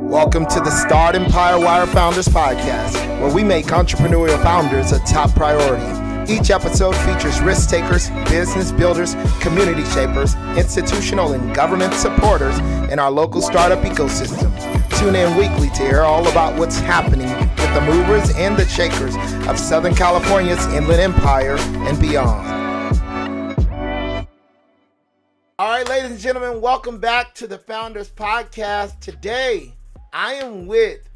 Welcome to the Startempire Wire Founders Podcast, where we make entrepreneurial founders a top priority. Each episode features risk takers, business builders, community shapers, institutional and government supporters in our local startup ecosystem. Tune in weekly to hear all about what's happening with the movers and the shakers of Southern California's Inland Empire and beyond. All right, ladies and gentlemen, welcome back to the Founders Podcast. Today, I am with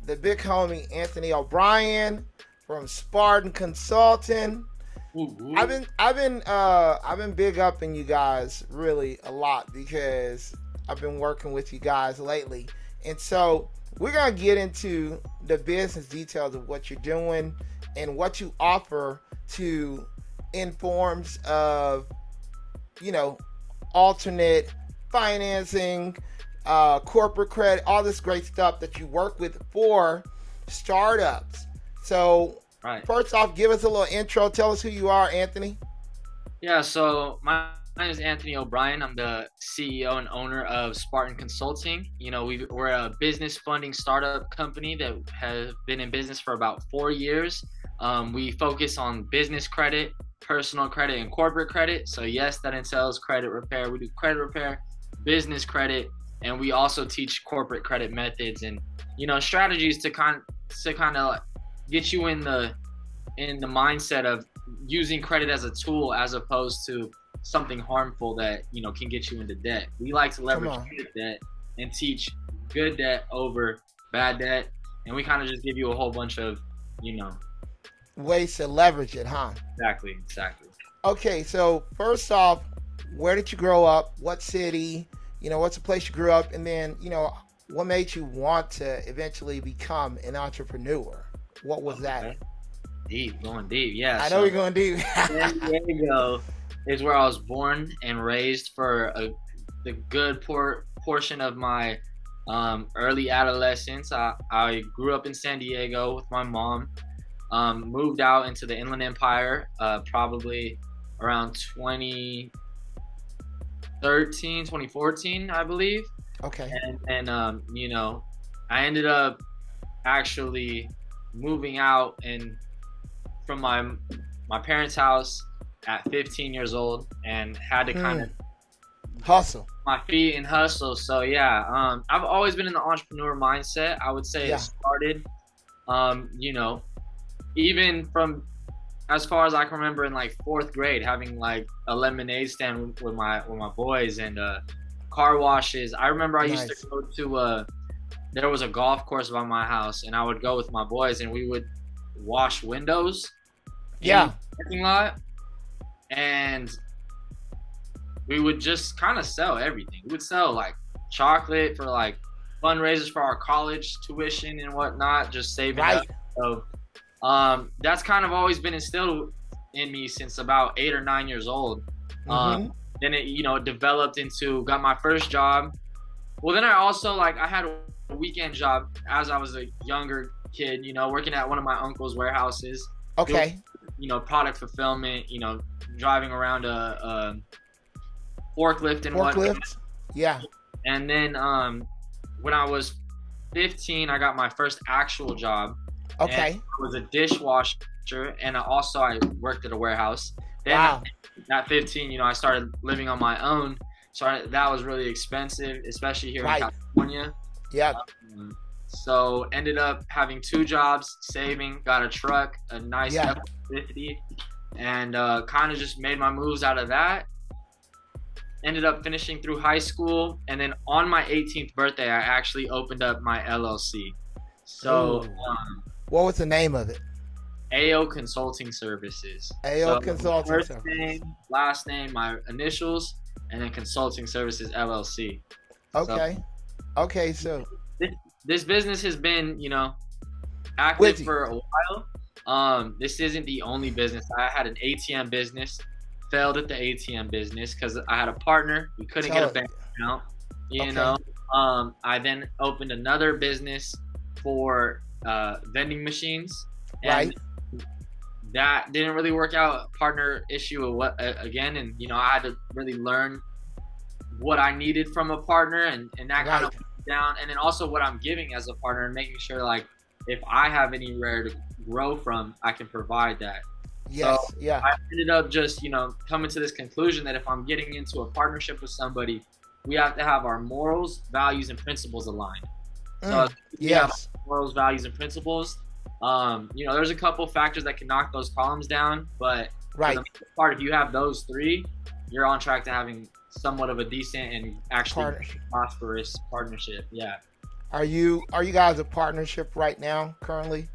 the big homie Anthony O'Brien from Spartan Consulting. I've been big upping you guys really a lot because I've been working with you guys lately, and so we're gonna get into the business details of what you're doing and what you offer to in forms of, alternate financing, corporate credit, all this great stuff that you work with for startups. So First off, give us a little intro. Tell us who you are, Anthony. Yeah, so my name is Anthony O'Brien. I'm the CEO and owner of Spartan Consulting. We're a business funding startup company that has been in business for about 4 years. We focus on business credit, personal credit, and corporate credit. So yes, that entails credit repair. We do credit repair, business credit, and we also teach corporate credit methods and strategies to kind of get you in the mindset of using credit as a tool as opposed to something harmful that can get you into debt. We like to leverage good debt and teach good debt over bad debt, and we kind of just give you a whole bunch of ways to leverage it, huh? Exactly. Okay, so first off, where did you grow up? What city? What's the place you grew up? And then, what made you want to eventually become an entrepreneur? What was that? Going deep, yeah. I know you're going deep. San Diego is where I was born and raised for the good portion of my early adolescence. I grew up in San Diego with my mom. Moved out into the Inland Empire probably around 2014, I believe. Okay. And I ended up actually moving out from my parents' house at 15 years old and had to kind of hustle my feet and hustle. So yeah, I've always been in the entrepreneur mindset. I would say It started, even from as far as I can remember in like 4th grade, having like a lemonade stand with my boys and car washes. I remember I used to go to there was a golf course by my house, and I would go with my boys and we would wash windows in the parking lot, and we would just kind of sell everything. We would sell like chocolate for like fundraisers for our college tuition and whatnot, just saving up. So that's kind of always been instilled in me since about 8 or 9 years old. Then it developed into, got my first job. Well, then I also I had a weekend job as I was a younger kid, working at one of my uncle's warehouses. Okay. Doing, product fulfillment, driving around a forklift and whatnot. Yeah. And then when I was 15, I got my first actual job. Okay. I was a dishwasher, and I worked at a warehouse. Then at 15, I started living on my own. So that was really expensive, especially here in California. Yeah. So ended up having 2 jobs, saving, got a truck, a nice F-150, and kind of just made my moves out of that. Ended up finishing through high school, and then on my 18th birthday, I actually opened up my LLC. So what was the name of it? AO Consulting Services. AO Consulting first Services. Name, last name, my initials, and then Consulting Services LLC. Okay, so this business has been, active for a while. This isn't the only business. I had an ATM business, failed at the ATM business because I had a partner. We couldn't get a bank account. I then opened another business for vending machines. And that didn't really work out. Partner issue again, and I had to really learn what I needed from a partner, and that kind of down, and then also what I'm giving as a partner, and making sure like if I have anywhere to grow from, I can provide that. Yes. So Yeah. I ended up just, you know, coming to this conclusion that if I'm getting into a partnership with somebody, we have to have our morals, values, and principles aligned. So yes. Morals, values, and principles. You know, there's a couple factors that can knock those columns down, but right. for the most part, if you have those three, you're on track to having somewhat of a decent and actually prosperous partnership. Yeah. Are you guys a partnership right now, currently?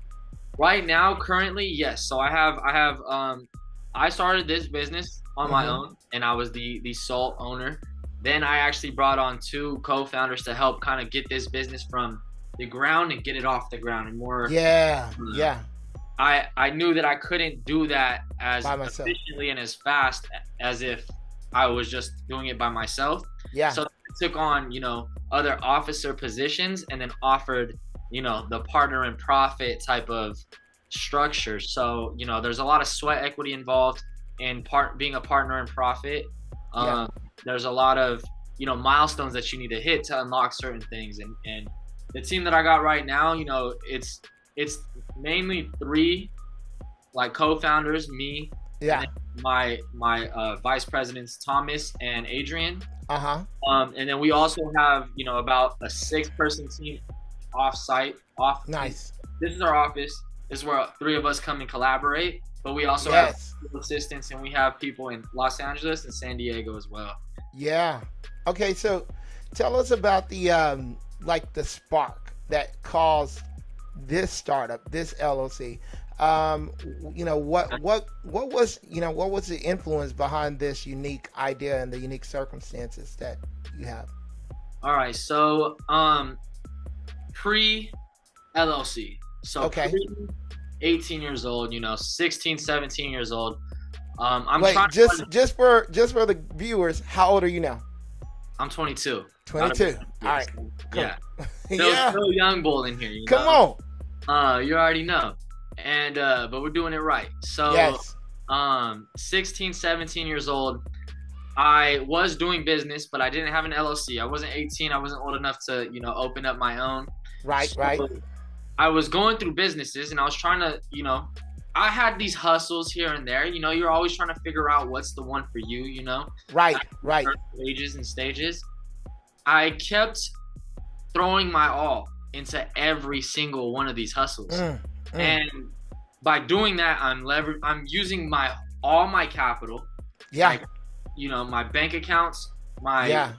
Right now, currently, yes. So I started this business on my own, and I was the sole owner. Then I actually brought on 2 co-founders to help kind of get this business from the ground and get it off the ground and more. Yeah. I knew that I couldn't do that as efficiently and as fast as if I was just doing it by myself. Yeah. So I took on, you know, other officer positions and then offered, you know, the partner in profit type of structure. So, you know, there's a lot of sweat equity involved in being a partner in profit. There's a lot of, you know, milestones that you need to hit to unlock certain things. And the team that I got right now, you know, it's mainly 3 like co-founders, me, and my vice presidents, Thomas and Adrian. And then we also have, you know, about a 6-person team off-site. Nice. This is our office. This is where 3 of us come and collaborate. But we also have assistants, and we have people in Los Angeles and San Diego as well. Yeah. Okay, so tell us about the like the spark that caused this startup, this LLC. You know, what was the influence behind this unique idea and the unique circumstances that you have? All right, so pre LLC. So pre 18 years old, you know, 16, 17 years old. Wait, just for the viewers, how old are you now? I'm 22. 22. All right. Yeah. Still young bull in here. You Come know? On. You already know. And but we're doing it right. So 16, 17 years old. I was doing business, but I didn't have an LLC. I wasn't 18. I wasn't old enough to, you know, open up my own. Right. I was going through businesses, and I was trying to, you know, I had these hustles here and there. You know, you're always trying to figure out what's the one for you, you know? Right. Stages and stages. I kept throwing my all into every single one of these hustles. And by doing that, I'm using all my capital. Yeah. Like, you know, my bank accounts, my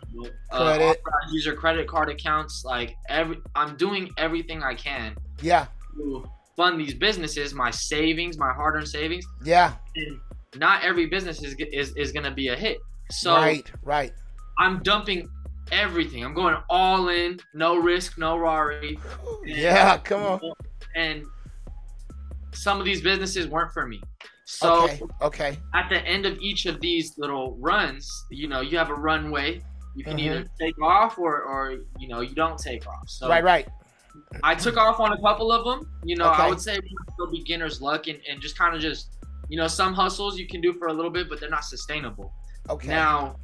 user credit card accounts, like I'm doing everything I can. Yeah. To fund these businesses, my savings, my hard-earned savings. Yeah. And not every business is gonna be a hit. So right. I'm dumping everything. I'm going all in, no risk, no Rari. Come on. And some of these businesses weren't for me. So at the end of each of these little runs, you know, you have a runway. You can either take off or you know, you don't take off. So right. I took off on a couple of them. You know, I would say still beginner's luck and just kind of you know, some hustles you can do for a little bit, but they're not sustainable. Now,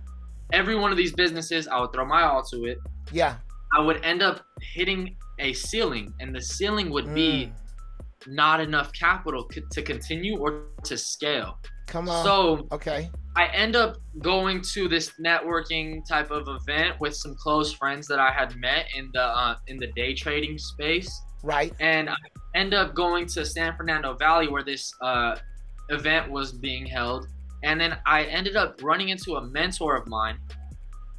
every one of these businesses, I would throw my all to it. Yeah. I would end up hitting a ceiling, and the ceiling would be not enough capital to continue or to scale. Come on. So I end up going to this networking type of event with some close friends that I had met in the day trading space. Right. And I end up going to San Fernando Valley where this event was being held. And then I ended up running into a mentor of mine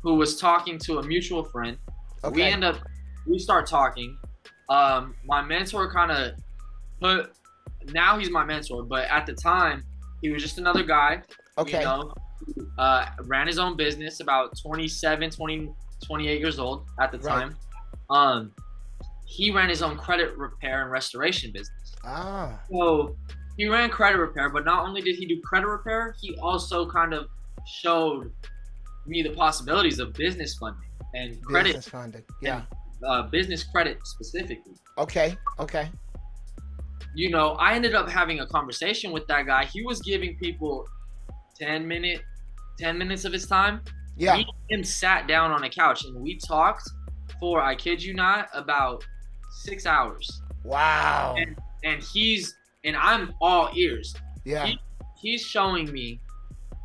who was talking to a mutual friend. We start talking. My mentor kind of now he's my mentor, but at the time he was just another guy. You know, ran his own business, about 28 years old at the time. He ran his own credit repair and restoration business. So he ran credit repair, but not only did he do credit repair, he also kind of showed me the possibilities of business funding and credit. Business funding, business credit specifically. You know, I ended up having a conversation with that guy. He was giving people 10 minutes of his time. Yeah. Me and him sat down on a couch and we talked for, I kid you not, about 6 hours. Wow. And I'm all ears. Yeah. He's showing me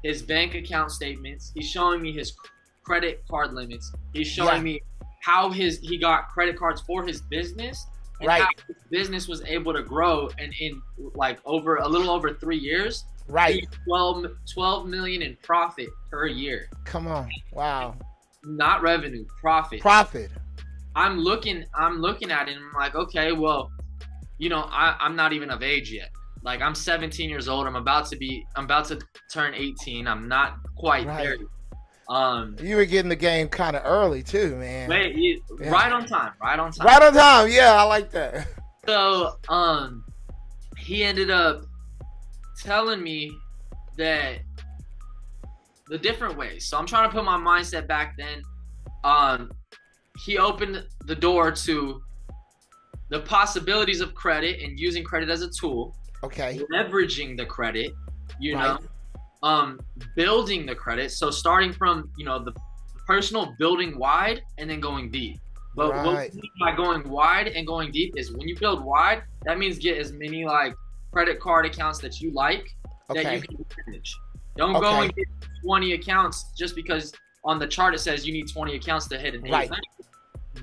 his bank account statements. He's showing me his credit card limits. He's showing me how he got credit cards for his business, and how his business was able to grow, and in like a little over 3 years, right, 12 million in profit per year. Come on. Wow. Not revenue, profit. I'm looking at it and I'm like, okay, well, you know, I'm not even of age yet. Like, I'm 17 years old. I'm about to turn 18. I'm not quite there. You were getting the game kind of early too, man. Right on time. Yeah, I like that. So, he ended up telling me that the different ways. So I'm trying to put my mindset back then. He opened the door to the possibilities of credit and using credit as a tool. Okay. Leveraging the credit, you know, building the credit. So starting from, you know, the personal, building wide and then going deep. But what we mean by going wide and going deep is when you build wide, that means get as many like credit card accounts that you like that you can manage. Don't go and get 20 accounts just because on the chart it says you need 20 accounts to hit an 8.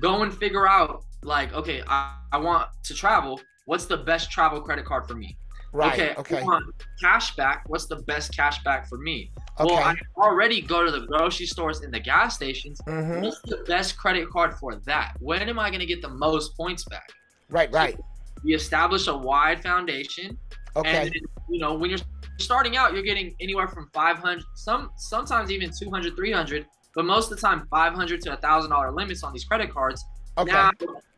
Go and figure out, like, okay, I want to travel. What's the best travel credit card for me? Okay. I want cash back. What's the best cash back for me? Well, I already go to the grocery stores and the gas stations. What's the best credit card for that? When am I going to get the most points back? Right. So you establish a wide foundation. And then, you know, when you're starting out, you're getting anywhere from 500, sometimes even 200, 300, but most of the time $500 to $1,000 limits on these credit cards. Now,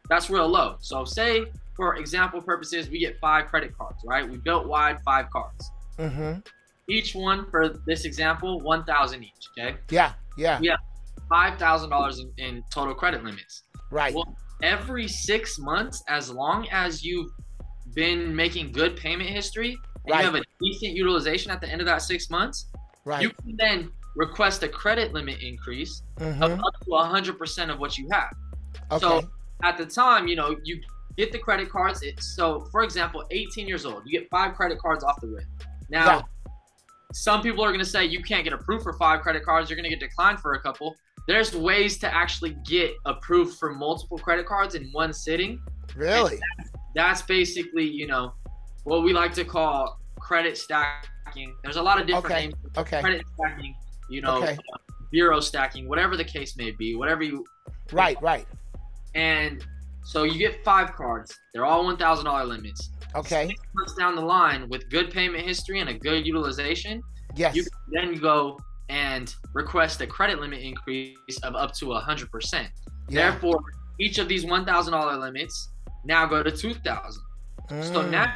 that's real low. So say, for example purposes, we get 5 credit cards, right? We built wide 5 cards. Each one, for this example, $1,000 each, okay? Yeah. $5,000 in total credit limits. Right. Well, every 6 months, as long as you've been making good payment history, and you have a decent utilization at the end of that 6 months, you can then request a credit limit increase of up to 100% of what you have. So at the time, you know, you get the credit cards. So for example, 18 years old, you get 5 credit cards off the rip. Now, some people are going to say you can't get approved for 5 credit cards. You're going to get declined for a couple. There's ways to actually get approved for multiple credit cards in one sitting. Really? That's basically, you know, what we like to call credit stacking. There's a lot of different names. Credit stacking, you know, bureau stacking, whatever the case may be, whatever you. Right. And so you get 5 cards. They're all $1,000 limits. 6 months down the line, with good payment history and a good utilization, you can then go and request a credit limit increase of up to 100%. Therefore, each of these $1,000 limits now go to $2,000. So now,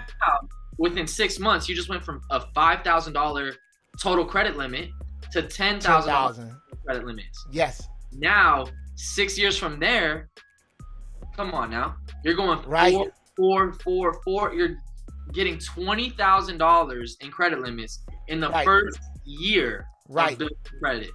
within 6 months, you just went from a $5,000 total credit limit to $10,000 credit limits. Now, 6 years from there, come on now, you're going four. You're getting $20,000 in credit limits in the first year of building credit.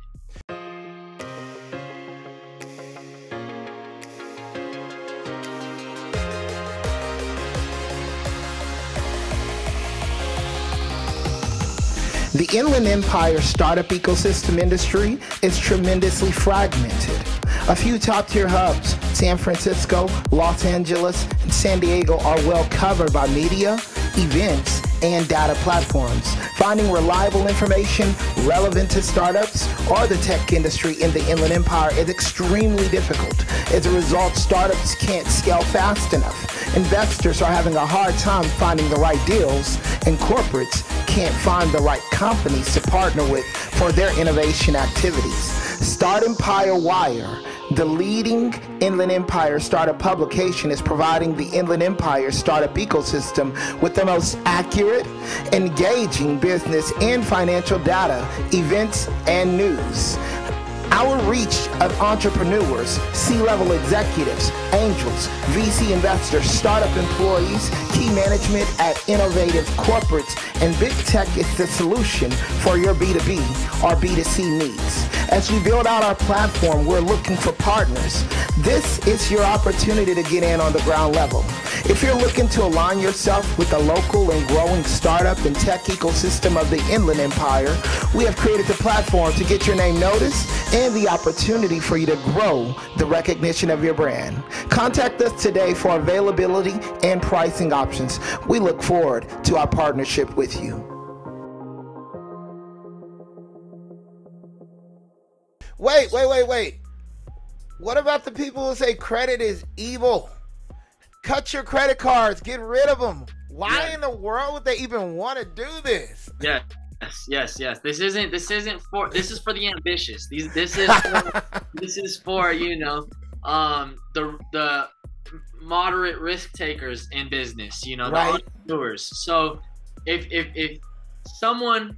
The Inland Empire startup ecosystem industry is tremendously fragmented. A few top-tier hubs, San Francisco, Los Angeles, and San Diego, are well covered by media, events, and data platforms. Finding reliable information relevant to startups or the tech industry in the Inland Empire is extremely difficult. As a result, startups can't scale fast enough. Investors are having a hard time finding the right deals, and corporates can't find the right companies to partner with for their innovation activities. Startempire Wire, the leading Inland Empire startup publication, is providing the Inland Empire startup ecosystem with the most accurate, engaging business and financial data, events, and news. Our reach of entrepreneurs, C-level executives, angels, VC investors, startup employees, key management at innovative corporates, and big tech is the solution for your B2B or B2C needs. As we build out our platform, we're looking for partners. This is your opportunity to get in on the ground level. If you're looking to align yourself with the local and growing startup and tech ecosystem of the Inland Empire, we have created the platform to get your name noticed and the opportunity for you to grow the recognition of your brand. Contact us today for availability and pricing options. We look forward to our partnership with you. Wait. What about the people who say credit is evil? Cut your credit cards, get rid of them. Why in the world would they even want to do this? Yes. This is for the ambitious. This is for the moderate risk takers in business, the entrepreneurs. So if someone,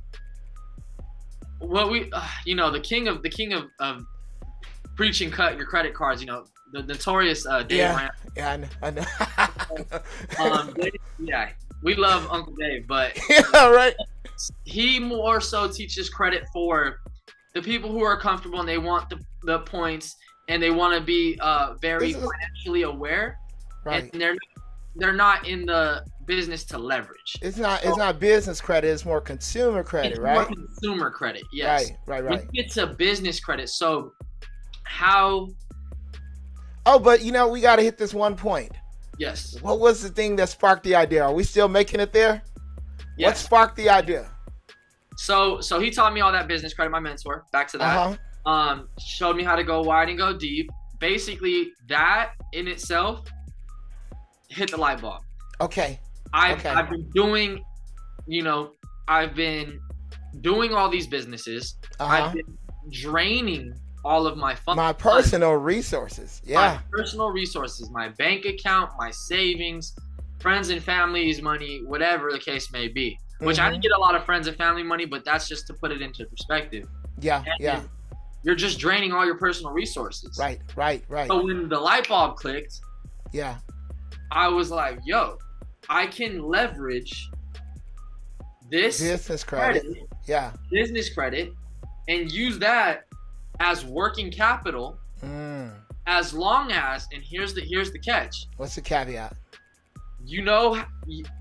the king of preaching cut your credit cards, the notorious Dave Ramsey. Yeah, I know. We love Uncle Dave, but he more so teaches credit for the people who are comfortable and they want the points and they want to be very financially aware, and they're not in the business to leverage. It's not business credit. It's more consumer credit, right? More consumer credit, yes. Right. When it's a business credit, so how? Oh, but we got to hit this one point. Yes. What was the thing that sparked the idea? Are we still making it there? Yes. What sparked the idea? So he taught me all that business credit, my mentor. Back to that. Showed me how to go wide and go deep. Basically, that in itself hit the light bulb. Okay. I've been doing, I've been doing all these businesses. I've been draining all of my funds. My personal resources. Yeah. My personal resources, my bank account, my savings, friends and family's money, whatever the case may be. Which I didn't get a lot of friends and family money, but that's just to put it into perspective. Yeah. You're just draining all your personal resources. Right. So when the light bulb clicked, I was like, yo, I can leverage this business credit. Business credit, and use that as working capital, as long as, and here's the catch. What's the caveat?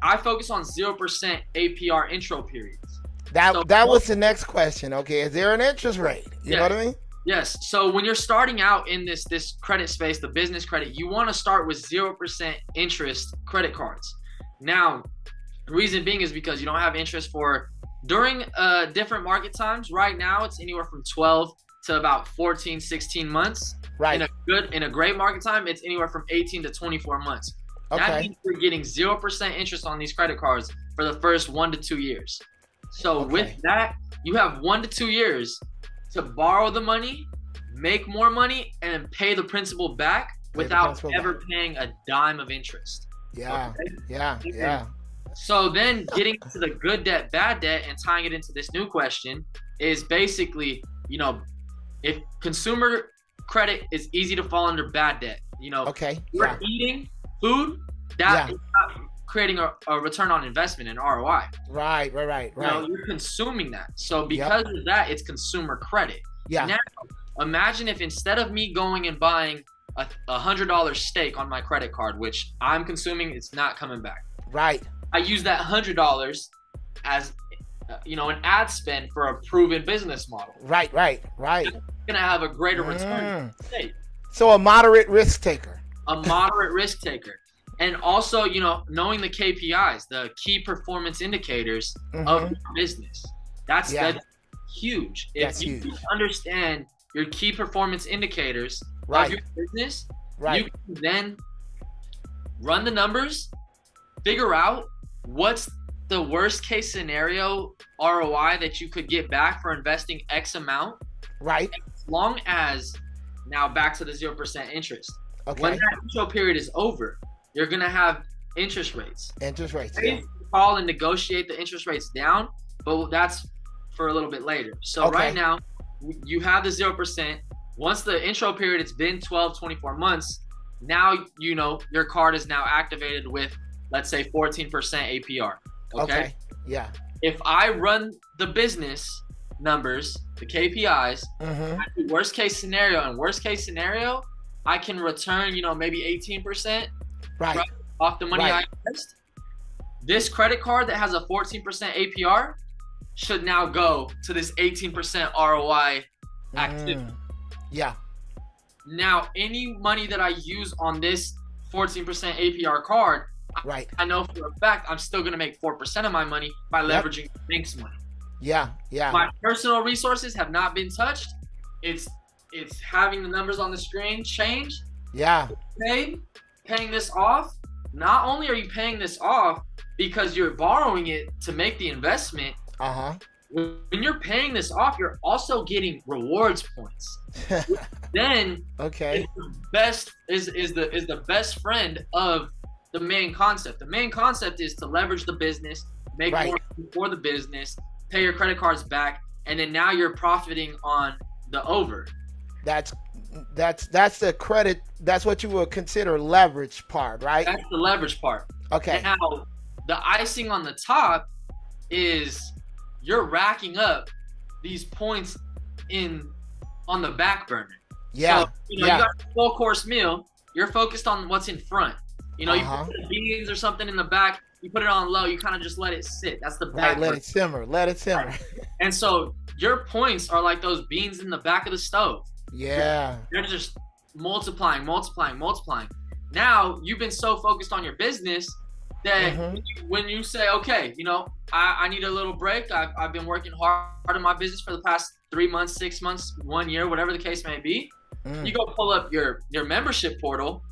I focus on 0% APR intro periods. That was the next question. Okay, is there an interest rate? You know what I mean? Yes. So when you're starting out in this credit space, the business credit, you want to start with 0% interest credit cards. Now, the reason being is because you don't have interest during different market times. Right now, it's anywhere from 12 to about 14, 16 months. Right. In a great market time, it's anywhere from 18 to 24 months. Okay. That means you're getting 0% interest on these credit cards for the first 1 to 2 years. So with that, you have 1 to 2 years to borrow the money, make more money, and pay the principal back without ever paying a dime of interest. Yeah. So then getting to the good debt, bad debt, and tying it into this new question is basically, if consumer credit is easy to fall under bad debt, you're eating food, that is not creating a return on investment, an ROI. Right. You're consuming that. So because of that, it's consumer credit. Yeah. Now, imagine if instead of me going and buying a $100 steak on my credit card, which I'm consuming, it's not coming back. Right. I use that $100 as an ad spend for a proven business model. Right. It's gonna have a greater return. So a moderate risk taker. And also, knowing the KPIs, the key performance indicators of your business. That's huge. If you understand your key performance indicators of your business, you can then run the numbers, figure out what's the worst case scenario ROI that you could get back for investing X amount. Right. As long as, now back to the 0% interest. Okay. When that intro period is over, you're going to have interest rates. Call and negotiate the interest rates down, but that's for a little bit later. So right now, you have the 0%. Once the intro period, it's been 12, 24 months. Now, your card is now activated with, let's say, 14% APR. Okay. Yeah. If I run the business numbers, the KPIs. Worst case scenario, and worst case scenario, I can return, maybe 18% right off the money I invest. This credit card that has a 14% APR should now go to this 18% ROI activity. Yeah. Now, any money that I use on this 14% APR card, I know for a fact I'm still going to make 4% of my money by leveraging the bank's money. Yeah. My personal resources have not been touched. It's having the numbers on the screen change. Yeah. Paying this off. Not only are you paying this off because you're borrowing it to make the investment. When you're paying this off, you're also getting rewards points. Then okay, is the best friend of the main concept. The main concept is to leverage the business, make more for the business, pay your credit cards back, and then now you're profiting on the over. That's the credit. That's what you would consider leverage part, right? That's the leverage part. Okay. Now, the icing on the top is you're racking up these points on the back burner. Yeah. So, you got a full course meal. You're focused on what's in front. You put beans or something in the back. You put it on low. You kind of just let it sit. That's the back. Let it simmer. Let it simmer. Right. And so your points are like those beans in the back of the stove. Yeah. They're just multiplying. Now you've been so focused on your business that when you say, okay, I need a little break. I've been working hard on my business for the past 3 months, 6 months, 1 year, whatever the case may be. You go pull up your membership portal.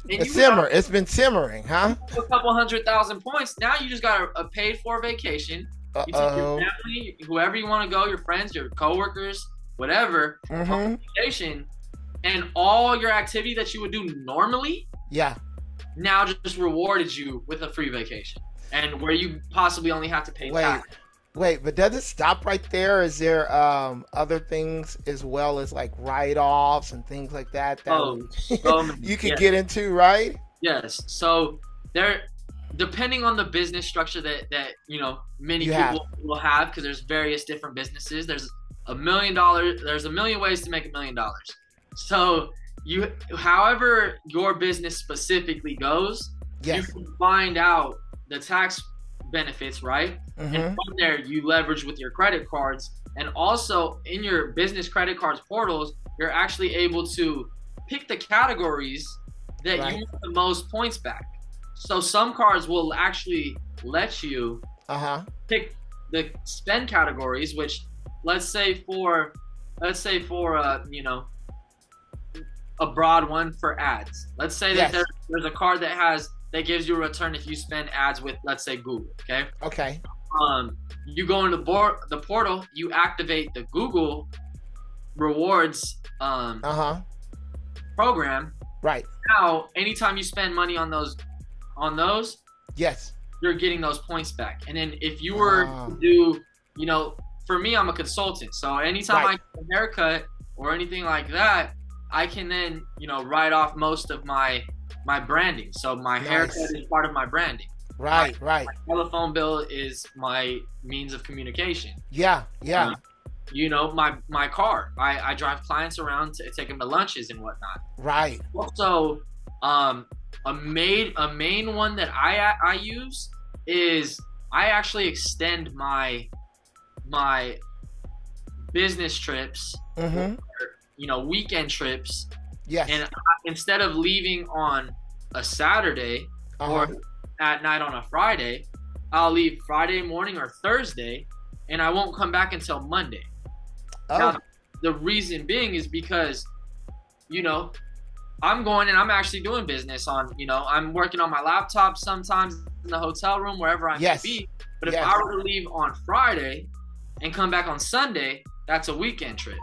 It's been simmering, huh? A couple 100,000 points. Now you just got a paid for vacation. You take your family, whoever you want to go, your friends, your coworkers, whatever, on vacation, and all your activity that you would do normally. Yeah. Now just rewarded you with a free vacation, and where you possibly only have to pay tax. Wait, but does it stop right there? Is there other things as well as like write-offs and things like that you could get into, right? Yes. So depending on the business structure that many people will have, because there's various different businesses. There's $1 million. There's a million ways to make $1 million. So however your business specifically goes, you can find out the tax benefits, right? And from there you leverage with your credit cards, and also in your business credit cards portals, you're actually able to pick the categories that you want the most points back. So some cards will actually let you pick the spend categories, which let's say for a broad one for ads. Let's say that there's a card that gives you a return if you spend ads with, let's say, Google. Okay. You go into the portal, you activate the Google rewards program. Right. Now, anytime you spend money on those, you're getting those points back. And then if you were to do, for me, I'm a consultant, so anytime I get a haircut or anything like that, I can then, write off most of my branding. So my haircut is part of my branding. Right. My telephone bill is my means of communication. My car. I drive clients around to take them to lunches and whatnot. Right. Also, a main one that I use is I actually extend my business trips, weekend trips. Yes. And instead of leaving on a Saturday or at night on a Friday, I'll leave Friday morning or Thursday, and I won't come back until Monday. Now, the reason being is because, I'm going and I'm actually doing business on, I'm working on my laptop sometimes in the hotel room, wherever I may be. But if I were to leave on Friday and come back on Sunday, that's a weekend trip.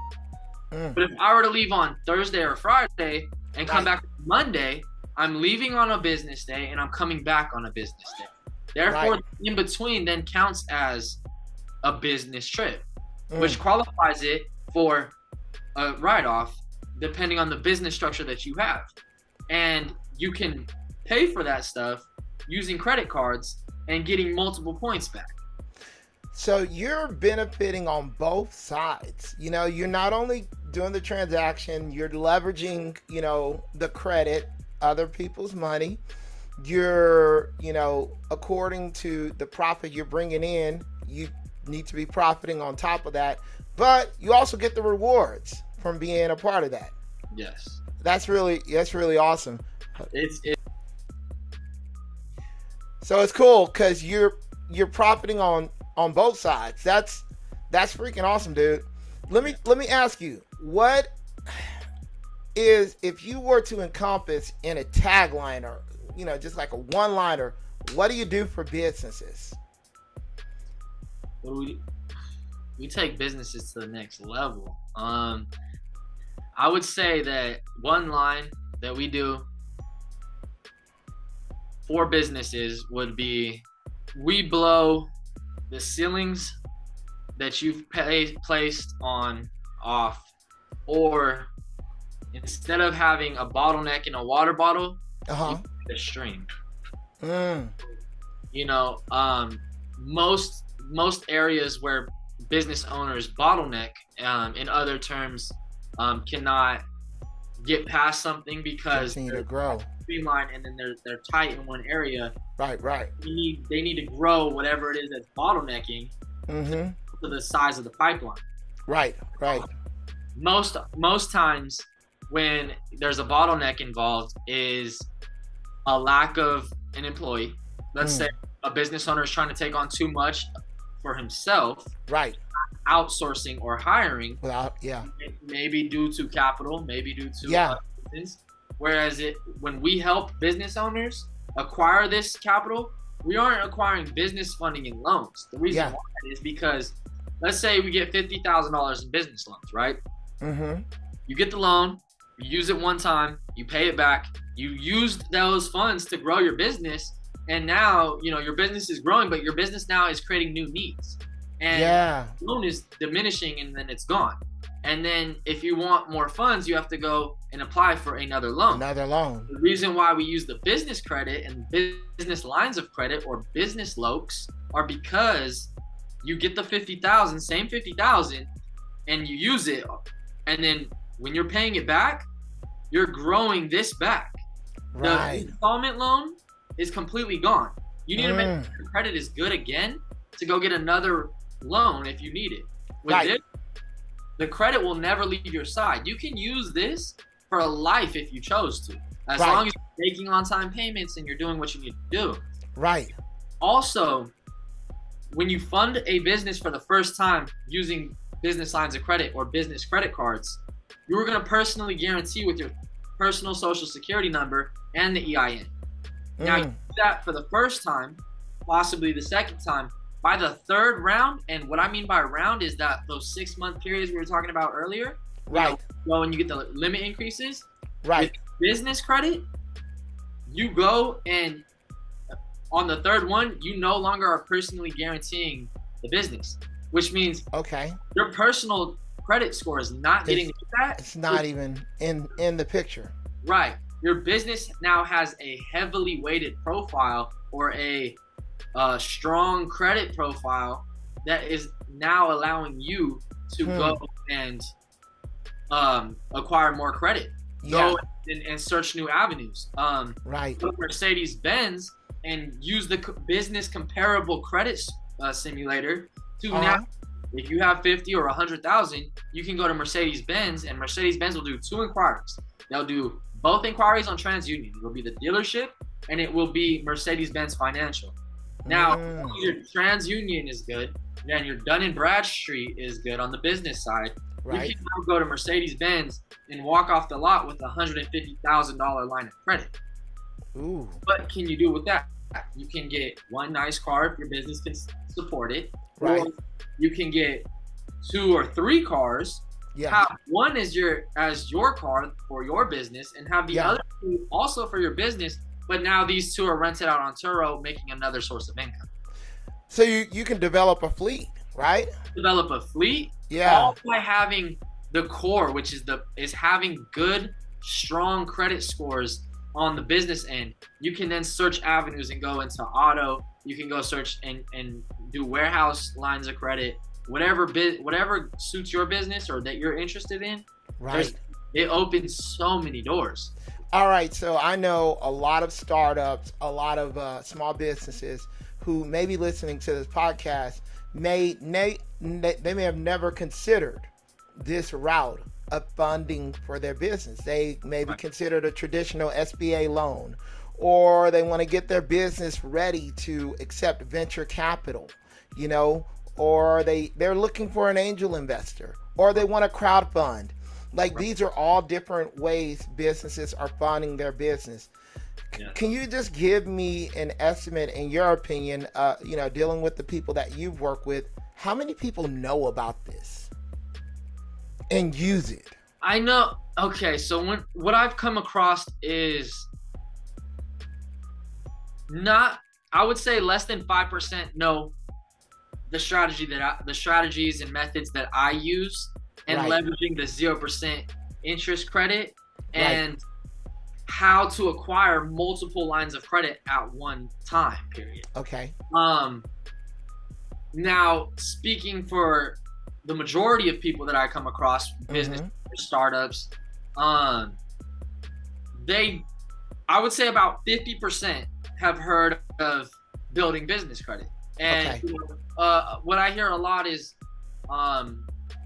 But if I were to leave on Thursday or Friday and come back on Monday, I'm leaving on a business day and I'm coming back on a business day. Therefore, in between then counts as a business trip, which qualifies it for a write-off depending on the business structure that you have. And you can pay for that stuff using credit cards and getting multiple points back. So you're benefiting on both sides. You know, you're not only doing the transaction, you're leveraging, you know, the credit, other people's money. You're, you know, according to the profit you're bringing in, you need to be profiting on top of that. But you also get the rewards from being a part of that. Yes. That's really awesome. So it's cool because you're profiting on both sides. That's freaking awesome, dude. Let me ask you, what is, if you were to encompass in a tagline, or, you know, just like a one-liner, what do you do for businesses? We take businesses to the next level. I would say that one line that we do for businesses would be, we blow the ceilings that you've placed on off, or instead of having a bottleneck in a water bottle, a stream. You know, most areas where business owners bottleneck, in other terms, cannot get past something because they need to grow, streamlined, and then they're tight in one area. Right. They need to grow whatever it is that's bottlenecking to the size of the pipeline. Right. Most times when there's a bottleneck involved is a lack of an employee. Let's say a business owner is trying to take on too much for himself. Right. Outsourcing or hiring. Maybe due to capital, maybe due to business. Whereas when we help business owners acquire this capital, we aren't acquiring business funding and loans. The reason why is because, let's say we get $50,000 in business loans, right? You get the loan, you use it one time, you pay it back, you used those funds to grow your business, and now, you know, your business is growing, but your business now is creating new needs. And the loan is diminishing, and then it's gone. And then if you want more funds, you have to go and apply for another loan. The reason why we use the business credit and business lines of credit, or business LOCs, are because you get the $50,000, same $50,000, and you use it. And then when you're paying it back, you're growing this back. The installment loan is completely gone. You need to make sure your credit is good again to go get another loan if you need it. With this, the credit will never leave your side. You can use this for a life if you chose to, as long as you're making on-time payments and you're doing what you need to do. Also, when you fund a business for the first time using business lines of credit or business credit cards, you are going to personally guarantee with your personal social security number and the EIN. Now, you do that for the first time, possibly the second time. By the third round, and what I mean by round is that those 6-month periods we were talking about earlier, well, when you get the limit increases, with business credit, you go and on the third one, you no longer are personally guaranteeing the business, which means your personal credit score is not getting that. It's not even in the picture. Right. Your business now has a heavily weighted profile, or a strong credit profile, that is now allowing you to go and acquire more credit. Go and search new avenues. Go to Mercedes-Benz and use the business comparable credit simulator to now, if you have 50 or 100,000, you can go to Mercedes-Benz, and Mercedes-Benz will do 2 inquiries. They'll do both inquiries on TransUnion. It will be the dealership, and it will be Mercedes-Benz Financial. Now, your TransUnion is good, then your Dun & Bradstreet is good on the business side. You can now go to Mercedes-Benz and walk off the lot with a $150,000 line of credit. What can you do with that? You can get one nice car if your business can support it. Or you can get 2 or 3 cars. Have one as your car for your business, and have the other 2 also for your business. But now these 2 are rented out on Turo, making another source of income. So you can develop a fleet, right? Develop a fleet, all by having the core, which is having good, strong credit scores on the business end, you can then search avenues and go into auto. You can go search and do warehouse lines of credit, whatever suits your business or that you're interested in. Right. It opens so many doors. All right. So I know a lot of startups, a lot of small businesses who may be listening to this podcast they may have never considered this route of funding for their business. They maybe considered a traditional SBA loan, or they want to get their business ready to accept venture capital, you know, or they're looking for an angel investor, or they want to crowdfund. Like, these are all different ways businesses are funding their business. Yeah. Can you just give me an estimate, in your opinion, you know, dealing with the people that you've worked with, how many people know about this and use it? I know. Okay, so what I've come across is I would say less than 5% know the strategies and methods that I use, and leveraging the 0% interest credit and how to acquire multiple lines of credit at one time period. Okay. Now, speaking for the majority of people that I come across, business startups, I would say about 50% have heard of building business credit. And you know, what I hear a lot is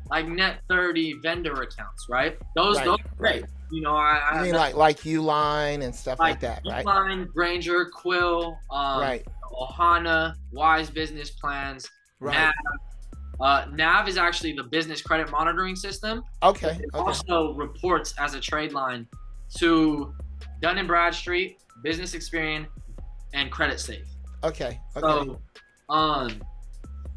like net 30 vendor accounts, right? Those are great. You know, I mean like Uline and stuff like that, right? Uline, Granger, Quill, Ohana, Wise Business Plans, Nav. Nav is actually the business credit monitoring system. Okay. It also reports as a trade line to Dun & Bradstreet, Business Experian, and Credit Safe. Okay. So,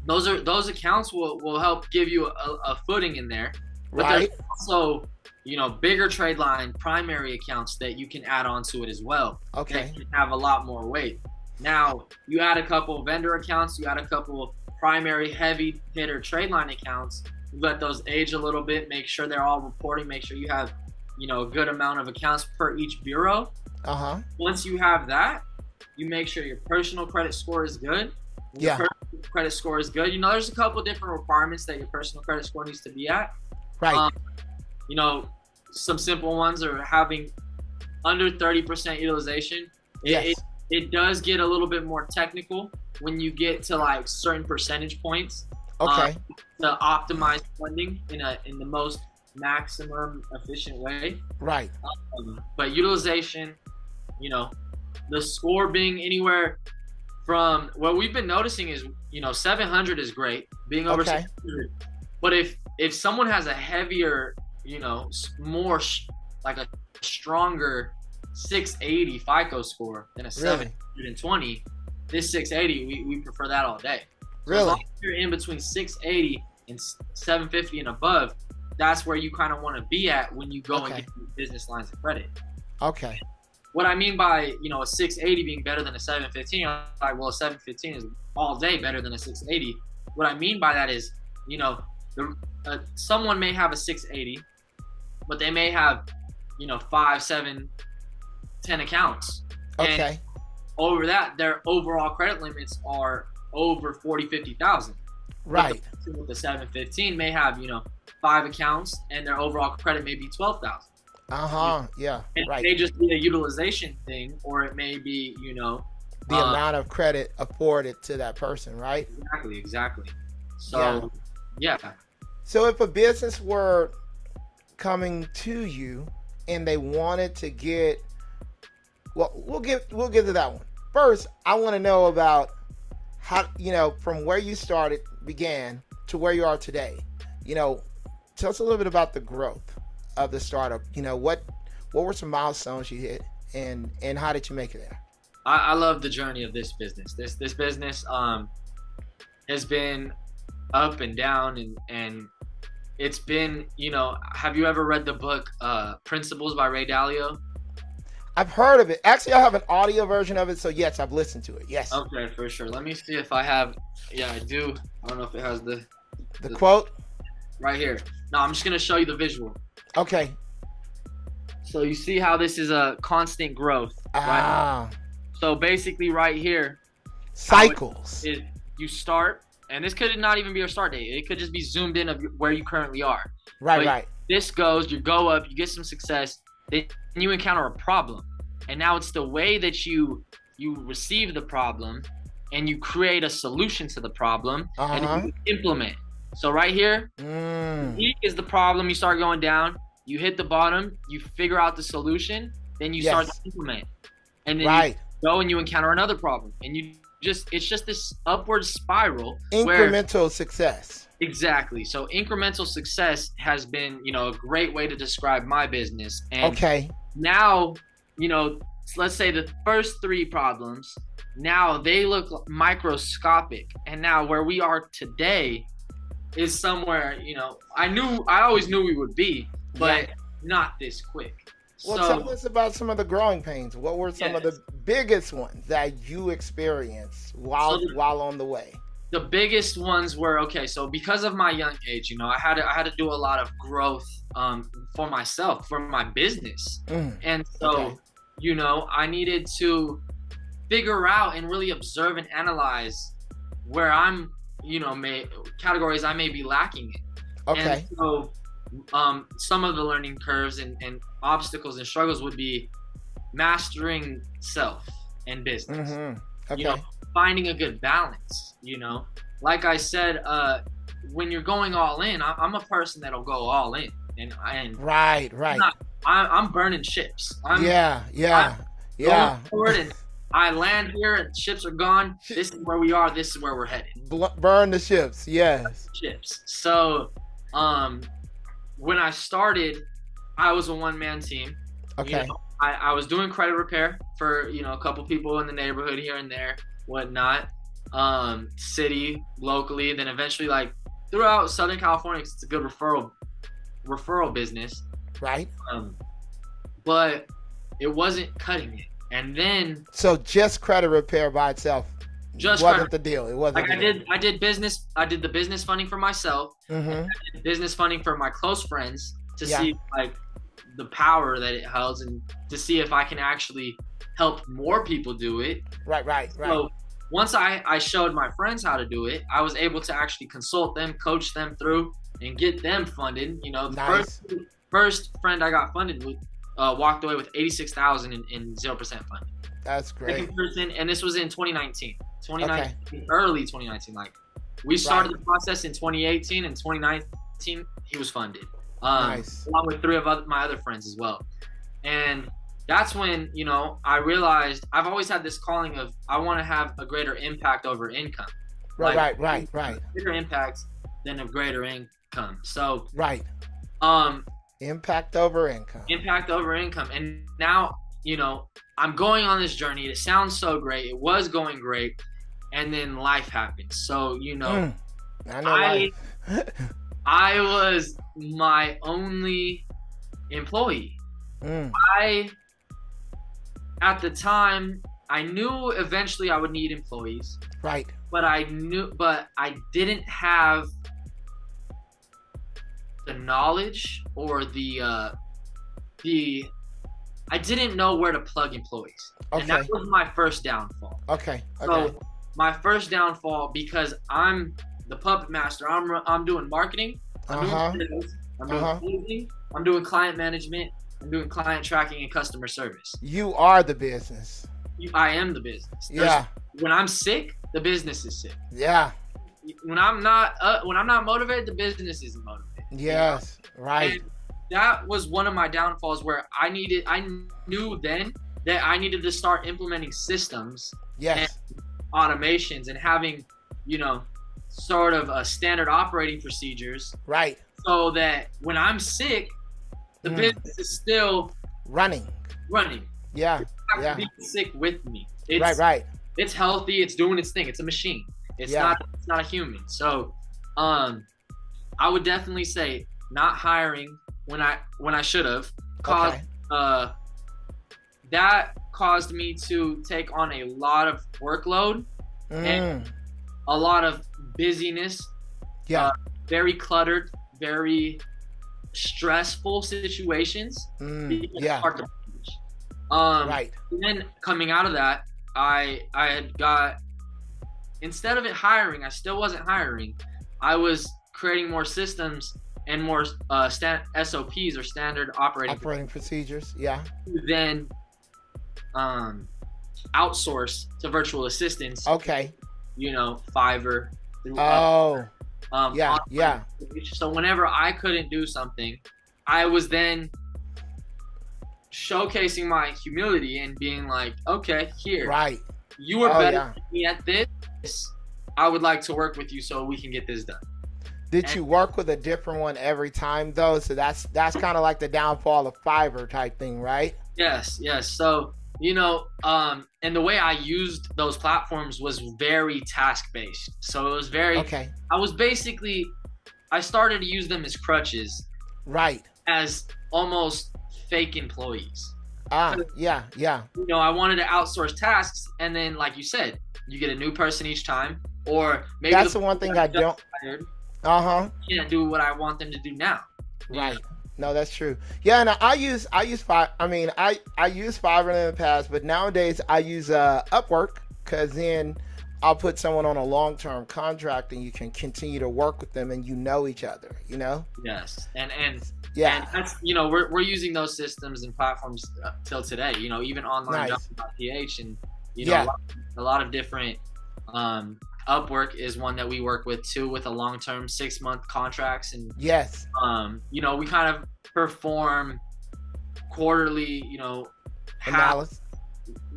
those accounts will help give you a footing in there. But there's also, you know, bigger trade line primary accounts that you can add on to it as well. Okay. That can have a lot more weight. Now, you add a couple vendor accounts, you add a couple primary heavy hitter trade line accounts, you let those age a little bit, make sure they're all reporting, make sure you have, you know, a good amount of accounts per each bureau. Once you have that, you make sure your personal credit score is good. Your personal credit score is good. You know, there's a couple different requirements that your personal credit score needs to be at. You know, some simple ones are having under 30% utilization. It does get a little bit more technical when you get to like certain percentage points. To optimize funding in the most maximum efficient way. But utilization, you know, the score being anywhere from, what we've been noticing is, you know, 700 is great, being over 600. But if someone has a heavier, you know, like a stronger 680 FICO score than a 720, this 680, we prefer that all day. So as long as you're in between 680 and 750 and above, that's where you kind of want to be at when you go and get these business lines of credit. What I mean by, you know, a 680 being better than a 715, I'm like, well, a 715 is all day better than a 680. What I mean by that is, you know, someone may have a 680, but they may have, you know, 5, 7, 10 accounts. And over that, their overall credit limits are over 40, 50,000. With the 715 may have, you know, 5 accounts and their overall credit may be 12,000. It may just be a utilization thing, or it may be, you know, the amount of credit afforded to that person, right? Exactly. So, So if a business were coming to you and they wanted to get, well, we'll get to that one. First, I want to know about how, you know, from where you began to where you are today. You know, tell us a little bit about the growth of the startup. You know, what were some milestones you hit, and how did you make it there? I love the journey of this business. This business has been up and down, and it's been, you know, have you ever read the book Principles by Ray Dalio? I've heard of it. Actually, I have an audio version of it, so yes, I've listened to it. Yes. Okay, for sure. Let me see if I have. Yeah, I do. I don't know if it has the quote right here. No, I'm just gonna show you the visual. Okay. So you see how this is a constant growth, right? So basically right here, cycles. You start, and this could not even be your start date. It could just be zoomed in of where you currently are. Right. This goes, you go up, you get some success, then you encounter a problem. And now it's the way that you receive the problem and you create a solution to the problem and you implement. So right here, peak is the problem. You start going down, you hit the bottom, you figure out the solution, then you start to implement. And then you go and you encounter another problem. And it's just this upward spiral. Incremental success. Exactly. So incremental success has been, a great way to describe my business. And now, let's say the first 3 problems, now they look microscopic. And now where we are today is somewhere, I always knew we would be, but not this quick. Well, tell us about some of the growing pains. What were some of the biggest ones that you experienced while on the way? The biggest ones were, so because of my young age, I had to do a lot of growth for myself, for my business. And so, I needed to figure out and really observe and analyze where I'm, categories I may be lacking in. And so some of the learning curves and obstacles and struggles would be mastering self and business. Finding a good balance, like I said, when you're going all in, I'm a person that'll go all in, and I'm burning ships. I'm going forward, and I land here and ships are gone. This is where we are. This is where we're headed. Burn the ships. Yes. Ships. So, when I started, I was a one-man team. I was doing credit repair for, a couple people in the neighborhood here and there, whatnot, city, locally, then eventually like throughout Southern California, 'cause it's a good referral business. Right. But it wasn't cutting it. And then. So just credit repair by itself wasn't the deal. It wasn't. Like I did the business funding for myself. I did business funding for my close friends to see like the power that it holds and to see if I can actually help more people do it. Right. So once I showed my friends how to do it, I was able to actually consult them, coach them through, and get them funded. The first friend I got funded with walked away with $86,000 in 0% funding. That's great. Second person, and this was in 2019. Early 2019. Like we started the process in 2018, and 2019 he was funded. Along with 3 of my other friends as well. And that's when, I realized I've always had this calling of I want to have a greater impact over income. Right. Bigger impact than a greater income. So impact over income. Impact over income. And now, I'm going on this journey. It sounds so great. It was going great. And then life happened. So, I was my only employee. At the time, I knew eventually I would need employees. Right. But I didn't have the knowledge or I didn't know where to plug employees. And that was my first downfall. So my first downfall, because I'm the puppet master, I'm doing marketing, I'm doing sales, I'm doing closing, I'm doing client management, I'm doing client tracking and customer service. You are the business. I am the business. When I'm sick, the business is sick. When I'm not motivated, the business isn't motivated. Right. And that was one of my downfalls where I knew then that I needed to start implementing systems and automations and having, sort of a standard operating procedures. Right. So that when I'm sick, the business is still running. Yeah. It's not being sick with me. Right. It's healthy. It's doing its thing. It's a machine. It's not a human. So, I would definitely say not hiring when I should have caused that caused me to take on a lot of workload and a lot of busyness. Very cluttered, very stressful situations. Yeah. Start to Right. And then coming out of that, I had got, instead of it hiring, I still wasn't hiring. I was creating more systems and more SOPs, or standard operating procedures. Yeah. Then outsource to virtual assistants. Okay. You know, Fiverr. Yeah. So whenever I couldn't do something, I was then showcasing my humility and being like, okay, here. Right. You are better than me at this. I would like to work with you so we can get this done. Did you work with a different one every time though? So that's kind of like the downfall of Fiverr type thing, right? Yes. So, you know, and the way I used those platforms was very task-based. So it was very, okay. I started to use them as crutches. Right. As almost fake employees. Yeah. You know, I wanted to outsource tasks, and then, like you said, you get a new person each time, or maybe that's the one thing I don't. Can't do what I want them to do now. Right. No, that's true. Yeah, and I use Fiverr. I mean, I use Fiverr in the past, but nowadays I use Upwork, because then I'll put someone on a long-term contract and you can continue to work with them and you know each other, you know? Yes. And yeah, and that's, you know, we're using those systems and platforms till today, you know, even online.ph, and, you know, a lot of different, Upwork is one that we work with too, with a long-term 6-month contracts. And yes, you know, we kind of perform quarterly, you know, analysis.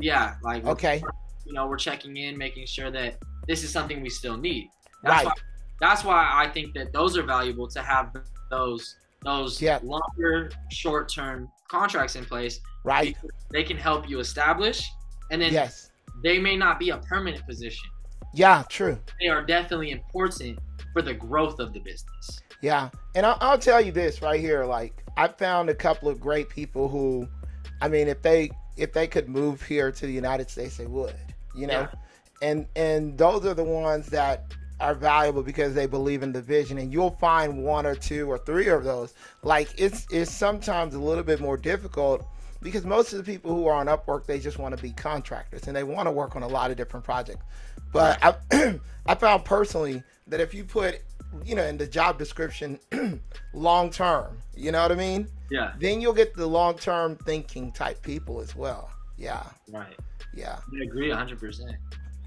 Yeah. Like, okay. You know, we're checking in, making sure that this is something we still need. That's why I think that those are valuable, to have those longer, short-term contracts in place. Right. They can help you establish, and then they may not be a permanent position. Yeah, true. They are definitely important for the growth of the business. Yeah, and I'll tell you this right here. Like, I found a couple of great people who, I mean, if they could move here to the United States, they would. You know, and those are the ones that are valuable because they believe in the vision. And you'll find 1 or 2 or 3 of those. Like, it's sometimes a little bit more difficult, because most of the people who are on Upwork, they just want to be contractors and they want to work on a lot of different projects. But I found personally that if you put, you know, in the job description, long term, you know what I mean? Yeah. Then you'll get the long term thinking type people as well. Yeah. Right. Yeah. I agree 100%.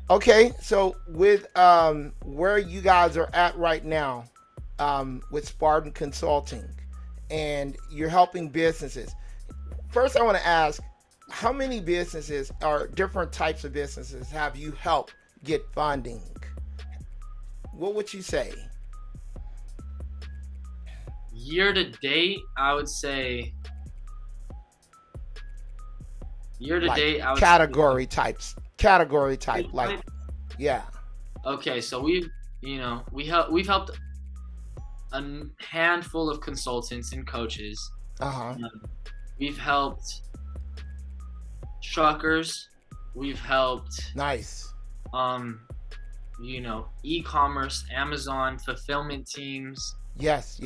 Okay, so with where you guys are at right now, with Spartan Consulting, and you're helping businesses. First, I want to ask, how many businesses, or different types of businesses, have you helped get funding? What would you say? Year to date, I would say. Year to date, I would category type, like, yeah. Okay, so we've helped a handful of consultants and coaches. We've helped truckers. We've helped you know, e-commerce, Amazon fulfillment teams. Yes.